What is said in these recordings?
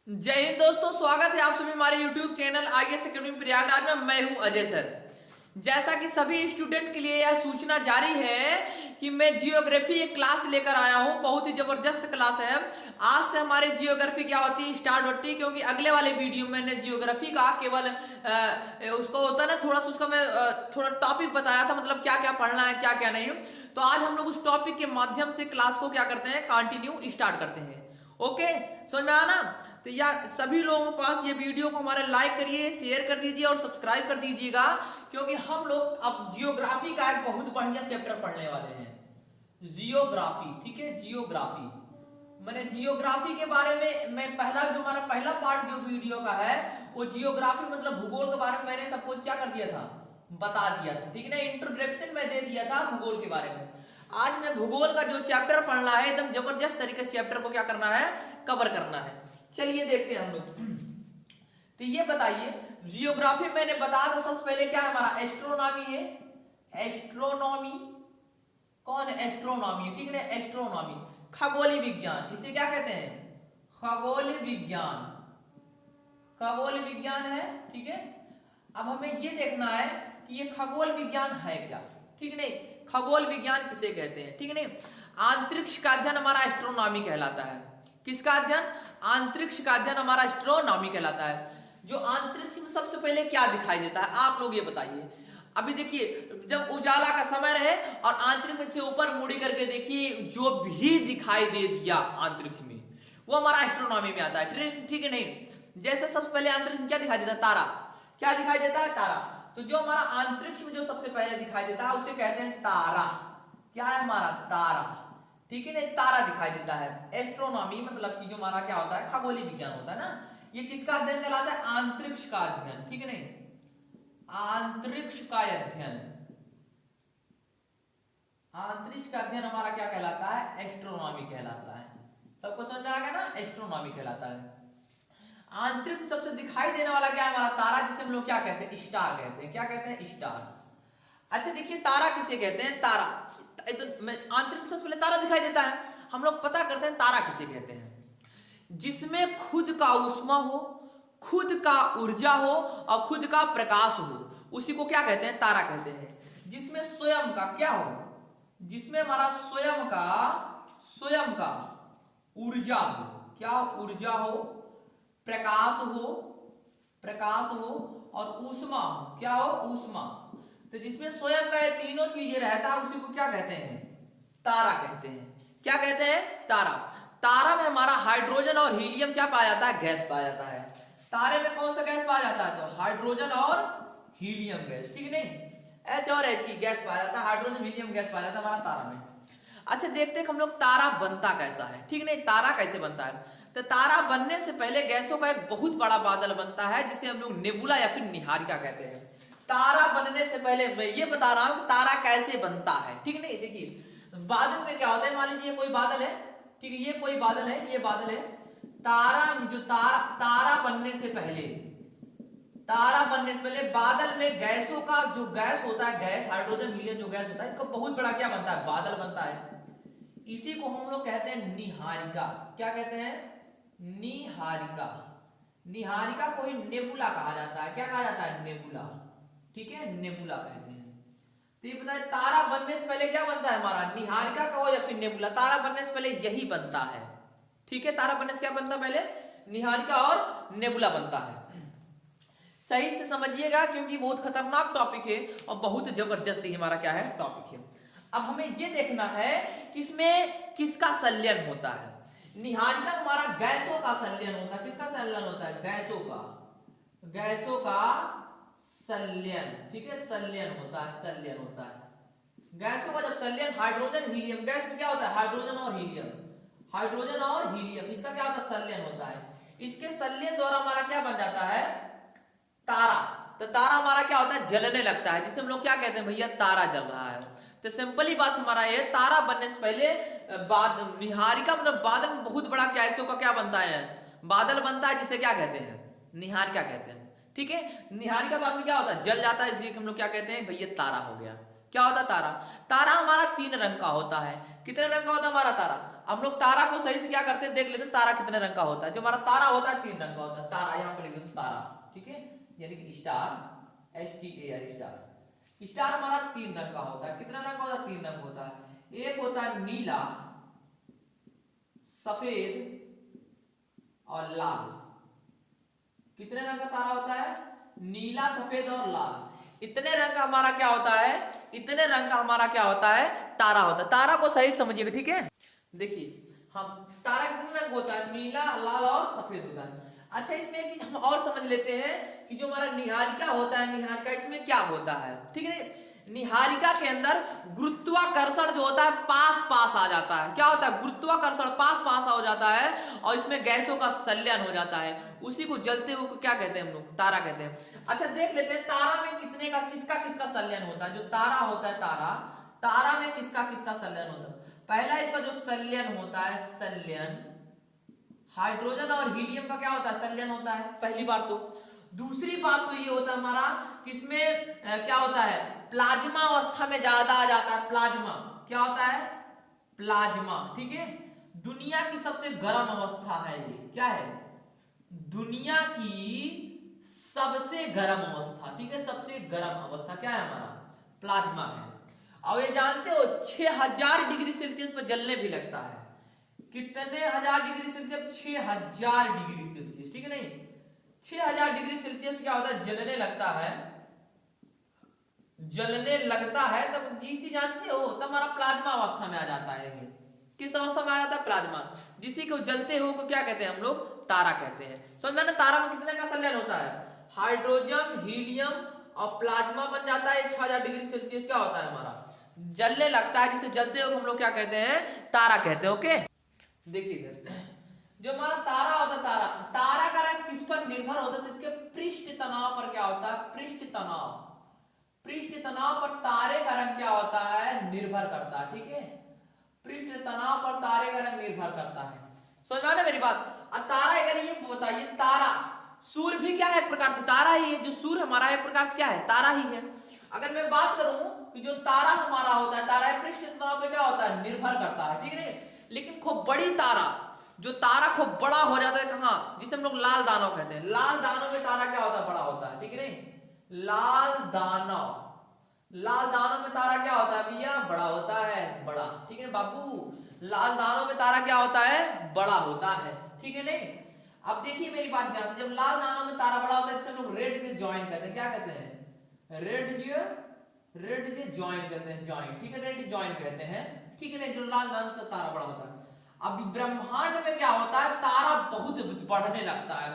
जय हिंद दोस्तों, स्वागत है आप सभी हमारे YouTube channel IAS academy Prayagraj में। मैं हूं अजय सर। जैसा कि सभी स्टूडेंट के लिए यह सूचना जारी है कि मैं जियोग्राफी एक क्लास लेकर आया हूं। बहुत ही जबरदस्त क्लास है। आज से हमारी जियोग्राफी क्या होती है स्टार्ट होती है, क्योंकि अगले वाले वीडियो में मैंने जियोग्राफी का केवल उसको होता है ना, थोड़ा सा उसका मैं थोड़ा टॉपिक बताया था, मतलब क्या क्या पढ़ना है क्या क्या नहीं। तो आज हम लोग उस टॉपिक के माध्यम से क्लास को क्या करते हैं, कंटिन्यू स्टार्ट करते हैं। ओके, समझ में आया ना? तो या सभी लोगों के पास ये वीडियो को हमारे लाइक करिए, शेयर कर दीजिए और सब्सक्राइब कर दीजिएगा, क्योंकि हम लोग अब जियोग्राफी का एक बहुत बढ़िया चैप्टर पढ़ने वाले हैं, जियोग्राफी। ठीक है, जियोग्राफी मैंने जियोग्राफी के बारे में मैं हमारा पहला पार्ट जो वीडियो का है वो जियोग्राफी मतलब भूगोल के बारे में मैंने सब कुछ क्या कर दिया था, बता दिया था। ठीक है ना, इंट्रोडक्शन में दे दिया था भूगोल के बारे में। आज मैं भूगोल का जो चैप्टर पढ़ना है एकदम जबरदस्त तरीके से चैप्टर को क्या करना है, कवर करना है। चलिए देखते हैं हम लोग। तो ये बताइए, जियोग्राफी मैंने बताया था सबसे पहले क्या है हमारा, एस्ट्रोनॉमी है। एस्ट्रोनॉमी कौन है? एस्ट्रोनॉमी, ठीक है, एस्ट्रोनॉमी खगोलीय विज्ञान, इसे क्या कहते हैं, खगोल विज्ञान। खगोल विज्ञान है, ठीक है। अब हमें ये देखना है कि ये खगोल विज्ञान है क्या, ठीक है नहीं, खगोल विज्ञान किसे कहते हैं, ठीक है नहीं। अंतरिक्ष का अध्ययन हमारा एस्ट्रोनॉमी कहलाता है। किसका अध्ययन? अंतरिक्ष का अध्ययन हमारा एस्ट्रोनॉमी कहलाता है। जो अंतरिक्ष में सबसे पहले क्या दिखाई देता है, आप लोग ये बताइए। अभी देखिए, जब उजाला का समय रहे और अंतरिक्ष में से ऊपर मुड़ी करके देखिए, जो भी दिखाई दे दिया अंतरिक्ष में वो हमारा एस्ट्रोनॉमी में आता है, ठीक है नहीं। जैसे सबसे पहले अंतरिक्ष में क्या दिखाई देता है, तारा। क्या दिखाई देता है? तारा। तो जो हमारा अंतरिक्ष में जो सबसे पहले दिखाई देता है उसे कहते हैं तारा। क्या है हमारा? तारा, ठीक है ना, तारा दिखाई देता है। एस्ट्रोनॉमी मतलब कि जो हमारा क्या होता है, खगोलीय विज्ञान होता है ना। ये किसका अध्ययन कहलाता है? अंतरिक्ष का अध्ययन, ठीक है नहीं, अंतरिक्ष का अध्ययन। अंतरिक्ष का अध्ययन हमारा क्या कहलाता है? एस्ट्रोनॉमी कहलाता है। सबको समझ में आ गया ना, एस्ट्रोनॉमी कहलाता है। अंतरिक्ष सबसे दिखाई देने वाला क्या है हमारा? तारा, जिसे हम लोग क्या कहते हैं, स्टार कहते हैं। क्या कहते हैं? स्टार। अच्छा देखिए, तारा किसे कहते हैं? तारा अंतरिक्ष सबसे पहले तारा दिखाई देता है। हम लोग पता करते हैं तारा किसे कहते हैं। जिसमें खुद का ऊष्मा हो, खुद का ऊर्जा हो और खुद का प्रकाश हो, उसी को क्या कहते हैं? तारा कहते हैं। जिसमें स्वयं का क्या हो, जिसमें हमारा स्वयं का ऊर्जा हो, क्या ऊर्जा हो, प्रकाश हो और ऊष्मा हो, क्या हो, ऊष्मा। तो जिसमें स्वयं का ये तीनों चीजें रहता है उसी को क्या कहते हैं? तारा कहते हैं। क्या कहते हैं? तारा। तारा में हमारा हाइड्रोजन और हीलियम क्या पाया जाता है? गैस पाया जाता है। तारे में कौन सा गैस पाया जाता है? तो हाइड्रोजन और हीलियम गैस, ठीक नहीं, H और H ही गैस पाया जाता है, हाइड्रोजन हीलियम गैस पाया जाता है हमारा तारा में। अच्छा देखते हैं हम लोग तारा बनता कैसा है, ठीक नहीं, तारा कैसे बनता है। तो तारा बनने से पहले गैसों का एक बहुत बड़ा बादल बनता है, जिसे हम लोग नेबुला या फिर निहारिका कहते हैं। तारा बनने से पहले मैं ये बता रहा हूं तारा कैसे बनता है, ठीक नहीं। देखिए बादल में क्या होता है, मान लीजिए कोई बादल है, ठीक है, ये कोई बादल है, ये बादल है। तारा बनने से पहले बादल में गैसों का जो गैस होता है, गैस हाइड्रोजन हीलियम जो गैस होता है, इसका बहुत बड़ा क्या बनता है, बादल बनता है। इसी को हम लोग कहते हैं निहारिका। क्या कहते हैं? निहारिका। निहारिका को ही नेबुला कहा जाता है। क्या कहा जाता है? नेबुला, ठीक है, नेबुला कहते हैं। तो ये बताए तारा बनने से पहले क्या बनता है हमारा, निहारिका का हो या फिर नेबुला। तारा बनने से पहले यही बनता है, ठीक है। तारा बनने से क्या बनता है? पहले निहारिका और नेबुला बनता है। सही से समझिएगा, क्योंकि बहुत खतरनाक टॉपिक है और बहुत जबरदस्त ही हमारा क्या है, टॉपिक है। अब हमें ये देखना है कि इसमें किसका संलयन होता है। निहारिका हमारा गैसों का संलयन होता है। किसका संलयन होता है? गैसों का संलयन, ठीक है, संलयन होता है, संलयन होता है। गैसों का जब संलयन, हाइड्रोजन हीलियम गैस में क्या होता है, हाइड्रोजन और हीलियम, इसका क्या होता है, संलयन होता है। इसके संलयन द्वारा हमारा क्या बन जाता है, तारा। तो तारा हमारा क्या होता है, जलने लगता है, जिसे हम लोग क्या कहते हैं, भैया तारा जल रहा है। तो सिंपल ही बात हमारा ये, तारा बनने से पहले निहारिका मतलब बादल में बहुत बड़ा गैसों का क्या बनता है, बादल बनता है, जिसे क्या कहते हैं, निहारिका कहते हैं, ठीक है। निहारिका बाद में क्या होता है, जल जाता है, इसलिए हम लोग क्या कहते हैं, भैया तारा हो गया। क्या होता है तारा? तारा हमारा 3 रंग का होता है। कितने रंग का होता है हमारा तारा? हम लोग तारा को सही से क्या करते हैं देख लेते हैं, तारा कितने रंग का होता है। जो हमारा तारा होता है 3 रंग का होता है। तारा यहाँ पे लिख देते तारा, ठीक है, यानी कि स्टार, STAR स्टार। स्टार हमारा 3 रंग का होता है। कितना रंग का होता है? 3 रंग होता है। एक होता है नीला, सफेद और लाल। कितने रंग का तारा होता है? नीला, सफेद और लाल। इतने रंग का हमारा क्या होता है? इतने रंग का हमारा क्या होता है? तारा होता है। तारा को सही समझिएगा, ठीक है। देखिए हम तारा कितने रंग होता है? नीला, लाल और सफेद होता है। अच्छा, इसमें एक चीज हम और समझ लेते हैं कि जो हमारा निहारिका होता है, निहारिका इसमें क्या होता है, ठीक है। निहारिका के अंदर गुरुत्वाकर्षण जो होता है पास पास आ जाता है। क्या होता है? गुरुत्वाकर्षण पास पास हो जाता है और इसमें गैसों का संलयन हो जाता है। उसी को जलते हुए को क्या कहते हैं हम लोग? तारा कहते हैं। अच्छा, देख लेते हैं तारा में कितने का किसका किसका संलयन होता है। जो तारा होता है, तारा में किसका किसका संलयन होता है? पहला इसका जो संलयन होता है, संलयन हाइड्रोजन और हीलियम का क्या होता है? संलयन होता है, पहली बात तो। दूसरी बात तो ये होता है हमारा किसमें क्या होता है? प्लाज्मा अवस्था में ज्यादा आ जाता है। प्लाज्मा क्या होता है? प्लाज्मा, ठीक है। दुनिया की सबसे गर्म अवस्था है ये। क्या है? दुनिया की सबसे गर्म अवस्था, ठीक है। सबसे गर्म अवस्था क्या है हमारा? प्लाज्मा है। और ये जानते हो 6000 डिग्री सेल्सियस पर जलने भी लगता है। कितने हजार डिग्री सेल्सियस? 6000 डिग्री सेल्सियस, ठीक है। नहीं, 6000 डिग्री सेल्सियस क्या होता है? जलने लगता है। जलने लगता है तब जिसे जानते हो तब हमारा प्लाज्मा अवस्था में आ जाता है। ये किस अवस्था में आ जाता है? प्लाज्मा। जिसी को जलते हो को क्या कहते हैं हम लोग? तारा कहते हैं। समझ में ना? तारा में कितने का संलयन होता है? हाइड्रोजन, हीलियम और प्लाज्मा बन जाता है। 6000 डिग्री सेल्सियस क्या होता है हमारा? जलने लगता है। जिसे जलते हो हम लोग क्या कहते हैं? तारा कहते हैं। ओके, देखिए जो हमारा तारा होता है, तारा का रंग किस पर निर्भर होता है? इसके पृष्ठ तनाव पर क्या होता है? पृष्ठ तनाव पर तारे का रंग क्या होता है? निर्भर करता है, ठीक है। पृष्ठ तनाव पर तारे का रंग निर्भर करता है। समझ में आ रहा है मेरी बात? तारा, अगर ये बताइए, तारा सूर्य भी क्या है? एक प्रकार से तारा ही है। जो सूर्य हमारा एक प्रकार से क्या है? तारा ही है। अगर मैं बात करूं कि जो तारा हमारा होता है, तारा पृष्ठ तनाव पे क्या होता है? निर्भर करता है, ठीक है। लेकिन खूब बड़ी तारा, जो तारा खूब बड़ा हो जाता है, कहां? जिसे हम लोग लाल दानव कहते हैं। लाल दानव में तारा क्या होता है? बड़ा होता है, ठीक है। नहीं, लाल दानव में तारा क्या होता है भैया? बड़ा होता है, बड़ा, ठीक है बाबू। लाल दानव में तारा क्या होता है? बड़ा होता है, ठीक है। नहीं, अब देखिए मेरी बात ध्यान से, जब लाल दानव में तारा बड़ा होता है जिसे हम लोग रेड जे जॉइन कहते हैं। क्या कहते हैं? रेड जे जॉइन कहते हैं, जॉइन, ठीक है। रेड जॉइन कहते हैं, ठीक है। जो लाल दानव का तारा बड़ा होता है। अब ब्रह्मांड में क्या होता है? तारा बहुत बढ़ने लगता है।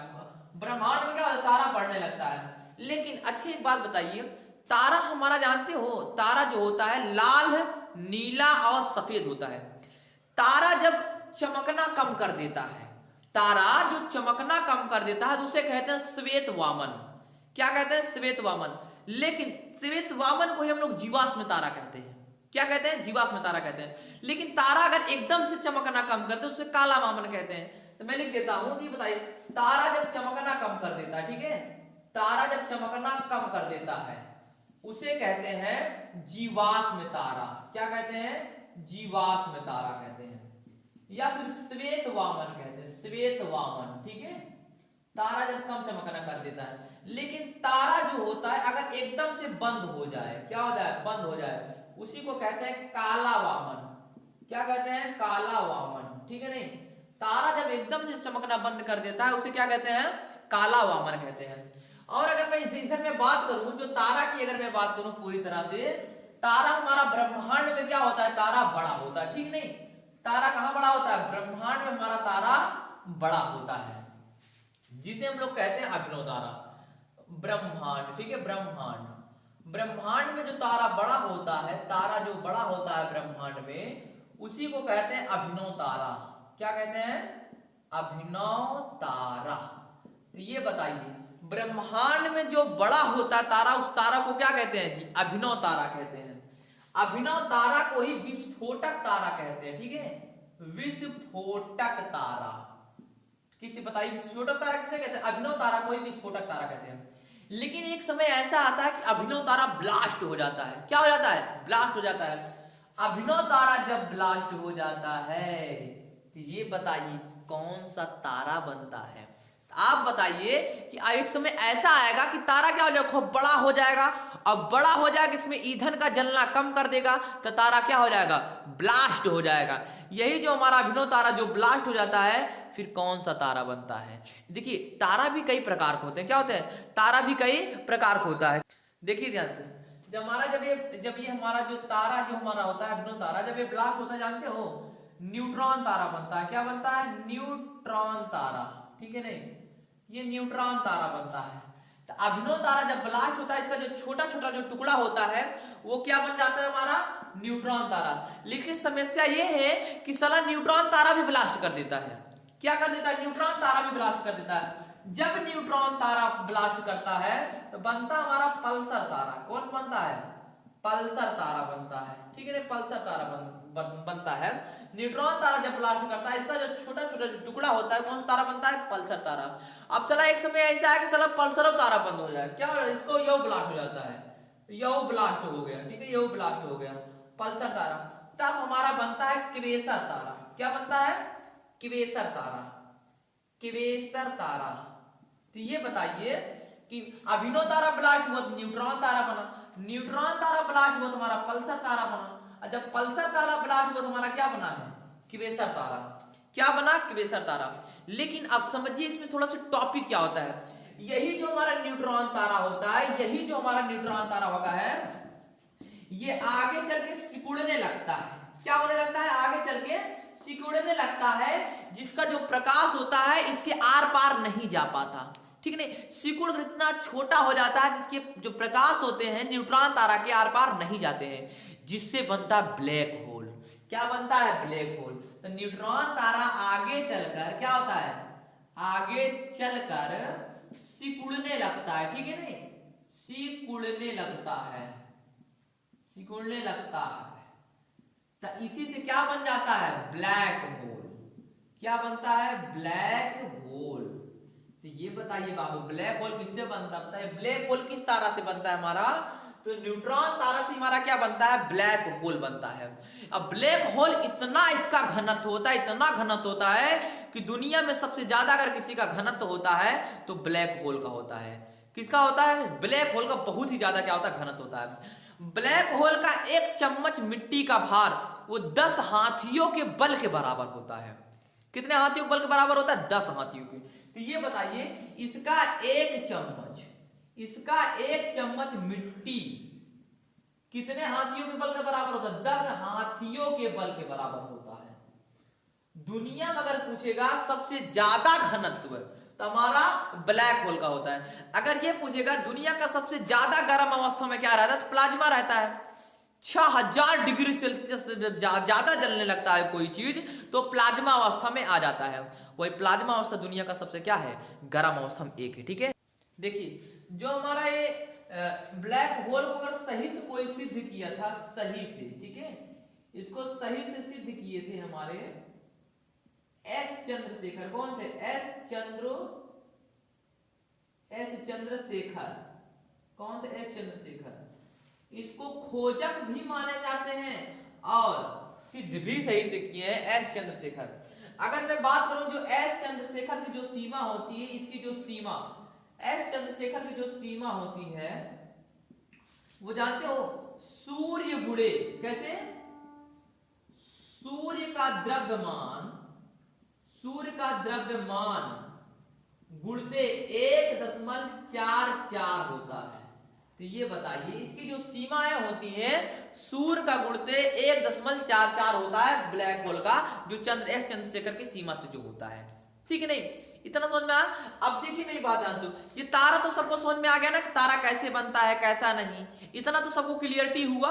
ब्रह्मांड में क्या होता है? तारा बढ़ने लगता है। लेकिन अच्छी एक बात बताइए, तारा हमारा जानते हो, तारा जो होता है लाल, नीला और सफेद होता है। तारा जब चमकना कम कर देता है, तारा जो चमकना कम कर देता है तो उसे कहते हैं श्वेत वामन। क्या कहते हैं? श्वेत वामन। लेकिन श्वेत वामन को ही हम लोग जीवाश्म तारा कहते हैं। क्या कहते हैं? जीवाश्म तारा कहते हैं। लेकिन तारा अगर एकदम से चमकना कम कर दे उसे काला वामन कहते हैं। तो मैं लिख देता हूं कि बताइए, तारा जब चमकना कम कर देता है, ठीक है, तारा जब चमकना कम कर देता है उसे कहते हैं जीवाश्म तारा। क्या कहते हैं? जीवाश्म तारा कहते हैं, या फिर श्वेत वामन कहते हैं, श्वेत वामन, ठीक है। तारा जब कम चमकना कर देता है। लेकिन तारा जो होता है अगर एकदम से बंद हो जाए, क्या हो जाए? बंद हो जाए, उसी को कहते हैं काला वामन। क्या कहते हैं? काला वामन, ठीक है। नहीं, तारा जब एकदम से चमकना बंद कर देता है उसे क्या कहते हैं? काला वामन कहते हैं। और अगर मैं इधर में बात करूं, जो तारा की अगर मैं बात करूं पूरी तरह से, तारा हमारा ब्रह्मांड में क्या होता है? तारा बड़ा होता है, ठीक नहीं। तारा कहां बड़ा होता है? ब्रह्मांड में हमारा तारा बड़ा होता है, जिसे हम लोग कहते हैं अभिनव तारा। ब्रह्मांड, ठीक है, ब्रह्मांड में जो तारा बड़ा होता है, तारा जो बड़ा होता है ब्रह्मांड में, उसी को कहते हैं अभिनव तारा। क्या कहते हैं? अभिनव तारा। तो ये बताइए, ब्रह्मांड में जो बड़ा होता है तारा, उस तारा को क्या कहते हैं जी? अभिनव तारा कहते हैं। अभिनव तारा को ही विस्फोटक तारा कहते हैं, ठीक है। विस्फोटक तारा किसे बताइए? विस्फोटक तारा किसे कहते हैं? अभिनव तारा को ही विस्फोटक तारा कहते हैं। लेकिन एक समय ऐसा आता है कि अभिनव तारा ब्लास्ट हो जाता है। क्या हो जाता है? ब्लास्ट हो जाता है। अभिनव तारा जब ब्लास्ट हो जाता है तो ये बताइए कौन सा तारा बनता है। आप बताइए कि एक समय ऐसा आएगा कि तारा क्या हो जाएगा, खूब बड़ा हो जाएगा। अब बड़ा हो जाएगा, इसमें ईंधन का जलना कम कर देगा तो तारा क्या हो जाएगा, ब्लास्ट हो जाएगा। यही जो हमारा अभिनव तारा जो ब्लास्ट हो जाता है, फिर कौन सा तारा बनता है। देखिए तारा भी कई प्रकार के होते हैं। क्या होते हैं, तारा भी कई प्रकार का होता है। देखिए ध्यान से, जब हमारा जब ये हमारा जो तारा जो हमारा होता है अभिनव तारा, जब ये ब्लास्ट होता है जानते हो, न्यूट्रॉन तारा बनता है। क्या बनता है, न्यूट्रॉन तारा, ठीक है नहीं, ये न्यूट्रॉन तारा बनता है। तो अभिनव तारा जब ब्लास्ट होता है, इसका जो छोटा छोटा जो टुकड़ा होता है वो क्या बन जाता है, हमारा न्यूट्रॉन तारा। लेकिन समस्या ये है कि साला न्यूट्रॉन तारा भी ब्लास्ट कर देता है। क्या कर देता है, न्यूट्रॉन तारा भी ब्लास्ट कर देता है। जब न्यूट्रॉन तारा ब्लास्ट करता है तो बनता हमारा पल्सर तारा। कौन बनता है, पल्सर तारा बनता है, ठीक है ना, पल्सर तारा बनता है। न्यूट्रॉन तारा जब ब्लास्ट करता है, इसका जो छोटा छोटा टुकड़ा होता है, कौन सा तारा बनता है, पल्सर तारा। अब चला एक समय ऐसा है कि साला पल्सर तारा बंद हो जाए, क्या इसको यो ब्लास्ट हो जाता है, यो ब्लास्ट हो गया, ठीक है, यो ब्लास्ट हो गया पल्सर तारा। तब हमारा बनता है क्वेसर तारा। क्या बनता है, क्वेसर तारा, क्वेसर तारा। तो ये बताइए कि अभिनव तारा ब्लास्ट हुआ तो न्यूट्रॉन तारा बना, न्यूट्रॉन तारा ब्लास्ट हुआ तो हमारा पल्सर तारा बना, और जब पल्सर तारा ब्लास्ट हुआ तो हमारा क्या बना है, क्वेसर तारा। क्या बना, क्वेसर तारा। लेकिन अब समझिए इसमें थोड़ा सा टॉपिक क्या होता है। यही जो हमारा न्यूट्रॉन तारा होता है, यही जो हमारा न्यूट्रॉन तारा होगा है, ये आगे चल के सिकुड़ने लगता है। क्या होने लगता है, आगे चल के सिकुड़ने लगता है, जिसका जो प्रकाश होता है इसके आर पार नहीं जा पाता, ठीक नहीं, सिकुड़ इतना छोटा हो जाता है जिसके जो प्रकाश होते हैं न्यूट्रॉन तारा के आर पार नहीं जाते हैं, जिससे बनता है ब्लैक होल। क्या बनता है, ब्लैक होल। तो न्यूट्रॉन तारा आगे चलकर क्या होता है, आगे चलकर सिकुड़ने लगता है, ठीक है नहीं, सिकुड़ने लगता है, सिकुड़ने लगता है। तो इसी से क्या बन जाता है, ब्लैक होल। क्या बनता है, ब्लैक होल। तो ये बताइए बाबू, ब्लैक होल किससे बनता है, ब्लैक होल किस तारा से बनता है हमारा, तो न्यूट्रॉन तारा से हमारा क्या बनता है, ब्लैक होल बनता है। अब ब्लैक होल इतना इसका घनत्व होता है, इतना घनत्व होता है कि दुनिया में सबसे ज्यादा अगर किसी का घनत्व होता है तो ब्लैक होल का होता है। किसका होता है, ब्लैक होल का बहुत ही ज्यादा क्या होता है, घनत्व होता है। ब्लैक होल का एक चम्मच मिट्टी का भार वो 10 हाथियों के बल के बराबर होता है। कितने हाथियों के बल के बराबर होता है, 10 हाथियों के। तो ये बताइए इसका एक चम्मच मिट्टी कितने हाथियों के बल के बराबर होता है, 10 हाथियों के बल के बराबर होता है। दुनिया में अगर पूछेगा सबसे ज्यादा घनत्व तो हमारा ब्लैक होल का होता है। अगर ये पूछेगा दुनिया का सबसे ज्यादा गर्म अवस्था में क्या रहता है, तो प्लाज्मा रहता है। 6000 डिग्री सेल्सियस से ज्यादा जलने लगता है कोई चीज तो प्लाज्मा अवस्था में आ जाता है। वही प्लाज्मा अवस्था दुनिया का सबसे क्या है, गर्म अवस्था में एक है, ठीक है। देखिए जो हमारा ये ब्लैक होल को अगर सही से कोई सिद्ध किया था, सही से, ठीक है, इसको सही से सिद्ध किए थे हमारे एस चंद्रशेखर। कौन थे, एस चंद्रशेखर। कौन थे, एस चंद्रशेखर। इसको खोजक भी माने जाते हैं और सिद्ध भी सही से किए हैं एस चंद्रशेखर। अगर मैं बात करूं जो एस चंद्रशेखर की जो सीमा होती है, इसकी जो सीमा एस चंद्रशेखर की जो सीमा होती है वो जानते हो, सूर्य गुणे, कैसे, सूर्य का द्रव्यमान गुणते 1.44 होता है। तो ये बताइए इसकी जो सीमाएं होती हैं, सूर्य का गुणते 1.44 होता है ब्लैक होल का, जो एस चंद्रशेखर की सीमा से जो होता है, ठीक है नहीं। इतना समझ में आया। अब देखिए मेरी बात ध्यान से, ये तारा तो सबको समझ में आ गया ना कि तारा कैसे बनता है कैसा नहीं, इतना तो सबको क्लियरिटी हुआ।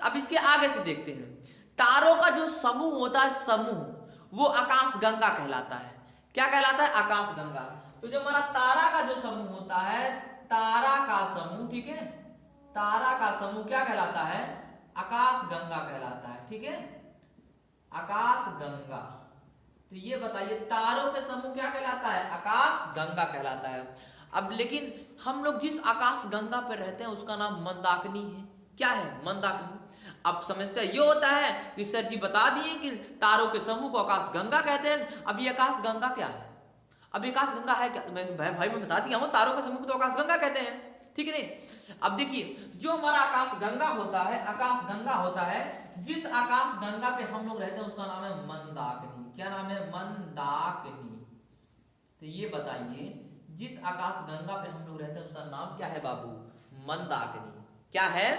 अब इसके आगे से देखते हैं, तारों का जो समूह होता है, समूह वो आकाश गंगा कहलाता है। क्या कहलाता है, आकाश गंगा। तो जो हमारा तारा का जो समूह होता है, तारा का समूह, ठीक है, तारा का समूह क्या कहलाता है, आकाश गंगा कहलाता है, ठीक है, आकाश गंगा। तो ये बताइए तारों के समूह क्या कहलाता है, आकाश गंगा कहलाता है। अब लेकिन हम लोग जिस आकाश गंगा पर रहते हैं उसका नाम मंदाकिनी है। क्या है, मंदाकिनी। अब समस्या ये होता है कि सर जी बता दिए कि तारों के समूह को आकाश गंगा कहते हैं। अब ये आकाश गंगा क्या है? अब ये आकाश गंगा है क्या? मैं बता दिया हूं, तारों के समूह को तो आकाश गंगा कहते हैं, ठीक है नहीं। अब देखिए जो हमारा आकाश गंगा होता है, आकाश गंगा होता है, जिस आकाश गंगा पे हम लोग रहते हैं उसका नाम है मंदाकिनी। क्या नाम है? मंदाकिनी। तो ये बताइए जिस आकाश गंगा पे हम लोग रहते हैं उसका नाम क्या है बाबू? मंदाकिनी। क्या है?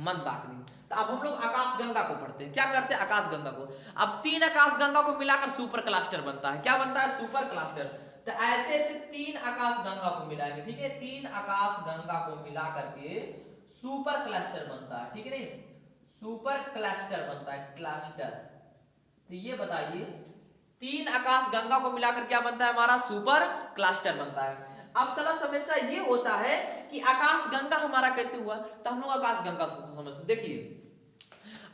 मंदाकिनी। तो अब हम लोग आकाश गंगा को पढ़ते हैं। क्या करते हैं? आकाश गंगा को। अब 3 आकाश गंगा को मिलाकर सुपर क्लस्टर बनता है। क्या बनता है? Super cluster. तो ऐसे ऐसे 3 आकाश गंगा को मिलाएंगे, ठीक है, 3 आकाश गंगा को मिला करके सुपर क्लस्टर बनता है, ठीक है नहीं, सुपर क्लस्टर बनता है, क्लस्टर। तो ये बताइए 3 आकाश गंगा को मिलाकर क्या बनता है? हमारा सुपर क्लस्टर बनता है। अब साला समस्या ये होता है कि आकाश गंगा हमारा कैसे हुआ? तो हम लोग आकाश गंगा समझते, देखिए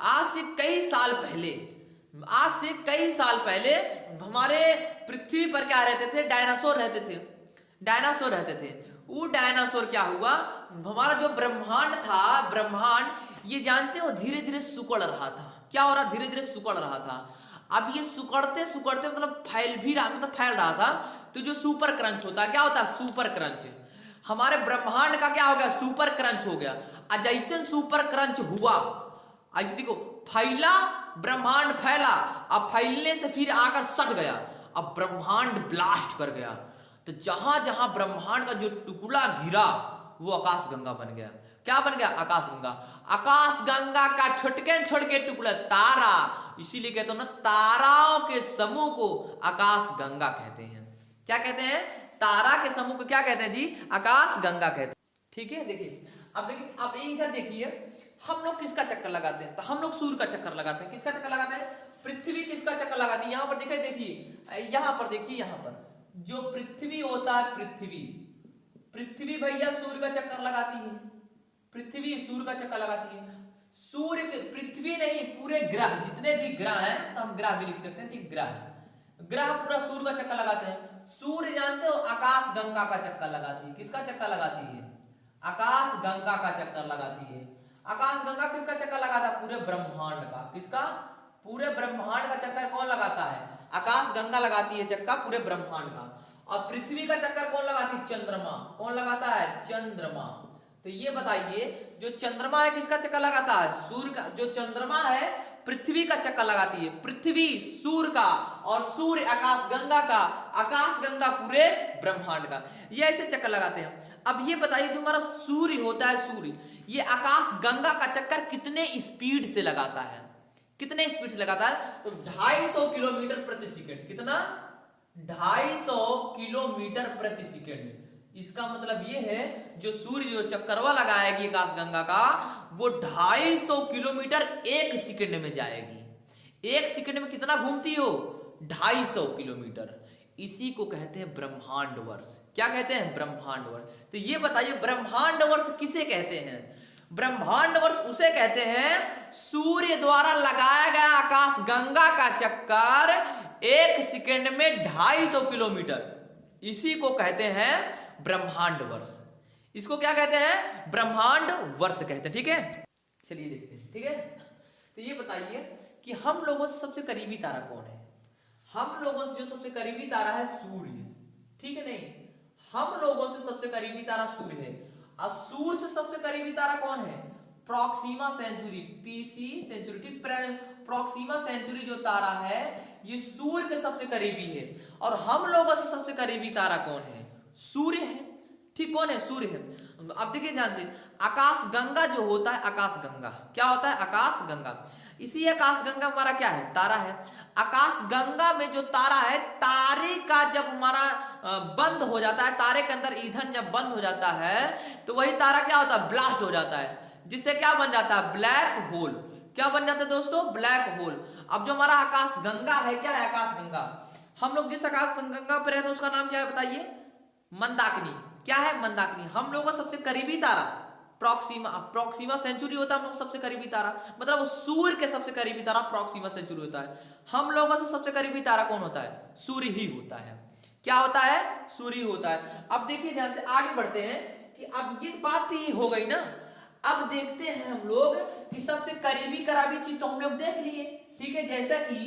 आज से कई साल पहले हमारे पृथ्वी पर क्या रहते थे? डायनासोर रहते थे। वो डायनासोर क्या हुआ? हमारा जो ब्रह्मांड था, ब्रह्मांड ये जानते हो धीरे धीरे सिकुड़ रहा था। क्या हो रहा? धीरे धीरे सिकुड़ रहा था। अब ये सिकुड़ते मतलब फैल रहा था। तो जो सुपर क्रंच होता है, क्या होता है? Super crunch. हमारे ब्रह्मांड का क्या हो गया? सुपर क्रंच हो गया। जैसे सुपर क्रंच हुआ, ऐसे देखो फैला, ब्रह्मांड फैला, अब फैलने से फिर आकर सट गया, अब ब्रह्मांड ब्लास्ट कर गया। तो जहां जहां ब्रह्मांड का जो टुकड़ा गिरा वो आकाश गंगा बन गया। क्या बन गया? आकाश गंगा। आकाश गंगा का छोटे टुकड़ा तारा, इसीलिए कहते हैं ना ताराओं के समूह को आकाश गंगा कहते हैं। क्या कहते हैं? तारा के समूह को क्या कहते हैं जी? आकाश गंगा कहते हैं, ठीक है। देखिए अब इधर देखिए हम लोग किसका चक्कर लगाते हैं? तो हम लोग सूर्य का चक्कर लगाते हैं। किसका चक्कर लगाते हैं? पृथ्वी किसका चक्कर लगाती है? यहाँ पर देखिए यहाँ पर जो पृथ्वी होता है, पृथ्वी भैया सूर्य का चक्कर लगाती है। पृथ्वी सूर्य का चक्कर लगाती है। सूर्य के, पृथ्वी नहीं, पूरे ग्रह, जितने भी ग्रह हैं, तो हम ग्रह भी लिख सकते हैं, ठीक, ग्रह पूरा सूर्य का चक्कर लगाते हैं। सूर्य जानते हो आकाश गंगा का चक्कर लगाती है। किसका चक्कर लगाती है? आकाश गंगा का चक्कर लगाती है। आकाश गंगा किसका चक्कर लगाता है? पूरे ब्रह्मांड का। किसका? पूरे ब्रह्मांड का चक्कर कौन लगाता है? आकाश गंगा लगाती है चक्कर पूरे ब्रह्मांड का। और पृथ्वी का चक्कर कौन लगाती है? चंद्रमा। कौन लगाता है? चंद्रमा। तो ये बताइए जो चंद्रमा है किसका चक्कर लगाता है? सूर्य का। जो चंद्रमा है पृथ्वी का चक्कर लगाती है, पृथ्वी सूर्य का, और सूर्य आकाश गंगा का, आकाश गंगा पूरे ब्रह्मांड का। ये ऐसे चक्कर लगाते हैं। अब ये बताइए जो हमारा सूर्य होता है, सूर्य ये आकाश गंगा का चक्कर कितने स्पीड से लगाता है? कितने स्पीड से लगाता है? तो 250 किलोमीटर प्रति सेकंड। कितना? 250 किलोमीटर प्रति सेकंड। इसका मतलब ये है जो सूर्य जो चक्करवा लगाएगी आकाश गंगा का, वो 250 किलोमीटर 1 सेकंड में जाएगी। 1 सेकंड में कितना घूमती हो? 250 किलोमीटर। इसी को कहते हैं ब्रह्मांड वर्ष। क्या कहते हैं? ब्रह्मांड वर्ष। तो ये बताइए ब्रह्मांड वर्ष किसे कहते हैं? ब्रह्मांड वर्ष उसे कहते हैं सूर्य द्वारा लगाया गया आकाश गंगा का चक्कर 1 सेकंड में 250 किलोमीटर, इसी को कहते हैं ब्रह्मांड वर्ष। इसको क्या कहते हैं? ब्रह्मांड वर्ष कहते हैं, ठीक है। चलिए देखते हैं, ठीक है। तो ये बताइए कि हम लोगों से सबसे करीबी तारा कौन है? हम लोगों से जो सबसे करीबी तारा है सूर्य, ठीक है नहीं, हम लोगों से सबसे करीबी तारा सूर्य है। और सूर्य से सबसे करीबी तारा कौन है? प्रॉक्सिमा सेंचुरी, पीसी सेंचुरी, ठीक। प्रॉक्सिमा सेंचुरी जो तारा है ये सूर्य के सबसे करीबी है। और हम लोगों से सबसे करीबी तारा कौन है? सूर्य है, ठीक। कौन है? सूर्य है। अब देखिए ध्यान से, आकाश गंगा जो होता है, आकाश गंगा क्या होता है? आकाश गंगा। इसी आकाश गंगा हमारा क्या है? तारा है। आकाश गंगा में जो तारा है, तारे का जब हमारा बंद हो जाता है, तारे के अंदर ईंधन जब बंद हो जाता है तो वही तारा क्या होता है? ब्लास्ट हो जाता है, जिससे क्या बन जाता है? Black hole. क्या बन जाता है दोस्तों? Black hole. अब जो हमारा आकाश गंगा है, क्या है? आकाश गंगा। हम लोग जिस आकाश गंगा पर रहते हैं उसका नाम क्या है बताइए? मंदाकिनी। क्या है? मंदाकिनी। हम लोगों का सबसे करीबी तारा प्रॉक्सिमा सेंचुरी होता है हम लोग सबसे करीबी तारा, मतलब सूर्य के सबसे करीबी तारा प्रॉक्सिमा सेंचुरी होता है। हम लोगों से सबसे करीबी तारा कौन होता है? सूर्य ही होता है। क्या होता है? सूर्य होता है। अब देखिए ध्यान से आगे बढ़ते हैं कि अब ये बात ही हो गई ना, अब देखते हैं हम लोग कि सबसे करीबी कराबी चीज तो हम लोग देख लिए, ठीक है। जैसा कि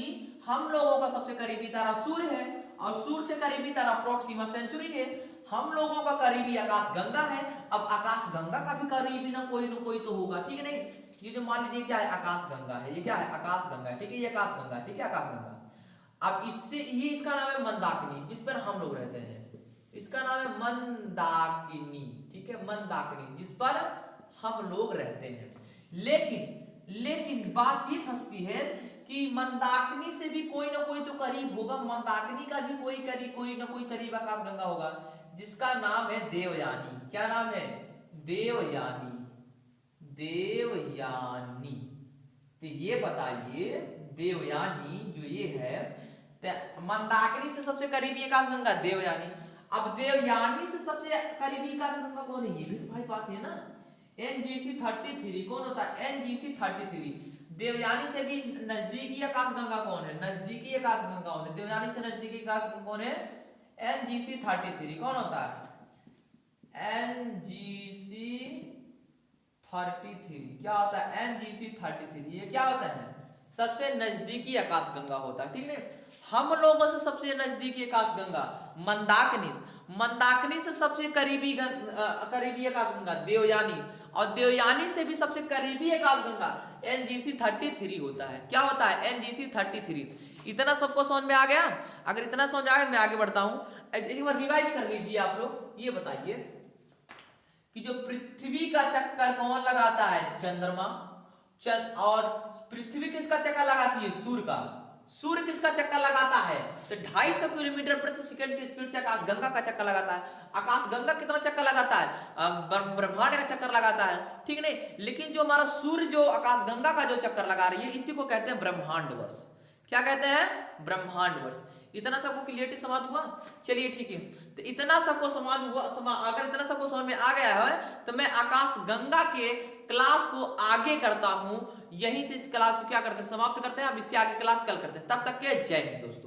हम लोगों का सबसे करीबी तारा सूर्य है और सूर्य से करीबी तारा प्रोक्सिमा सेंचुरी है। हम लोगों का करीबी आकाश गंगा है। अब आकाश गंगा का भी करीबी ना कोई तो होगा, ठीक है। नहीं, ये जो मान लीजिए क्या है, आकाश गंगा है, ये क्या है, आकाश गंगा है, ठीक है, ये आकाश गंगा है, ठीक है, आकाश गंगा। अब इससे ये इसका नाम है मंदाकिनी, जिस पर हम लोग रहते हैं, इसका नाम है मंदाकिनी, ठीक है, मंदाकिनी, जिस पर हम लोग रहते हैं। लेकिन बात ये फंसती है कि मंदाकिनी से भी कोई ना कोई तो करीब होगा, मंदाकिनी का भी कोई ना कोई करीब आकाश गंगा होगा, जिसका नाम है देवयानी। क्या नाम है, देवयानी, देवयानी। तो ये बताइए देवयानी जो ये है, मंदाकिनी से सबसे करीबी आकाश गंगा देवयानी। अब देवयानी से सबसे करीबी आकाश गंगा कौन है, ये भी तो भाई बात है ना। NGC 33 कौन होता है, NGC 33। देवयानी से भी नजदीकी आकाश गंगा कौन है, नजदीकी आकाश गंगा कौन है, देवयानी से नजदीकी आकाश गंगा कौन है, NGC 33 कौन होता है, NGC 33 क्या होता है, NGC 33 ये क्या होता है, सबसे नजदीकी आकाश गंगा होता है, ठीक है। हम लोगों से सबसे नजदीकी आकाश गंगा मंदाकिनी, मंदाकिनी से सबसे करीबी आकाश गंगा देवयानी, और देवयानी से भी सबसे करीबी आकाश गंगा NGC 33 होता है। क्या होता है, NGC 33। इतना सबको समझ में आ गया? अगर इतना समझ आ गया मैं आगे बढ़ता हूं। एक बार रिवाइज कर लीजिए आप लोग। ये बताइए कि जो पृथ्वी का चक्कर कौन लगाता है, चंद्रमा। और पृथ्वी किसका चक्कर लगाती है, सूर्य का। सूर्य किसका चक्कर लगाता है, तो 250 किलोमीटर प्रति सेकंड की स्पीड से आकाश गंगा का चक्कर लगाता है। आकाश गंगा कितना चक्कर लगाता है, ब्रह्मांड का चक्कर लगाता है, ठीक नहीं। लेकिन जो हमारा सूर्य जो आकाश गंगा का जो चक्कर लगा रही है, इसी को कहते हैं ब्रह्मांड वर्ष। क्या कहते हैं, ब्रह्मांड वर्ष। इतना सबको क्लियरिटी समझ हुआ? चलिए ठीक है, तो इतना सबको समझ हुआ। अगर इतना सबको समझ में आ गया है तो मैं आकाश गंगा के क्लास को आगे करता हूं। यहीं से इस क्लास को क्या करते हैं, समाप्त करते हैं। अब इसके आगे क्लास कल करते हैं। तब तक के जय हिंद दोस्तों।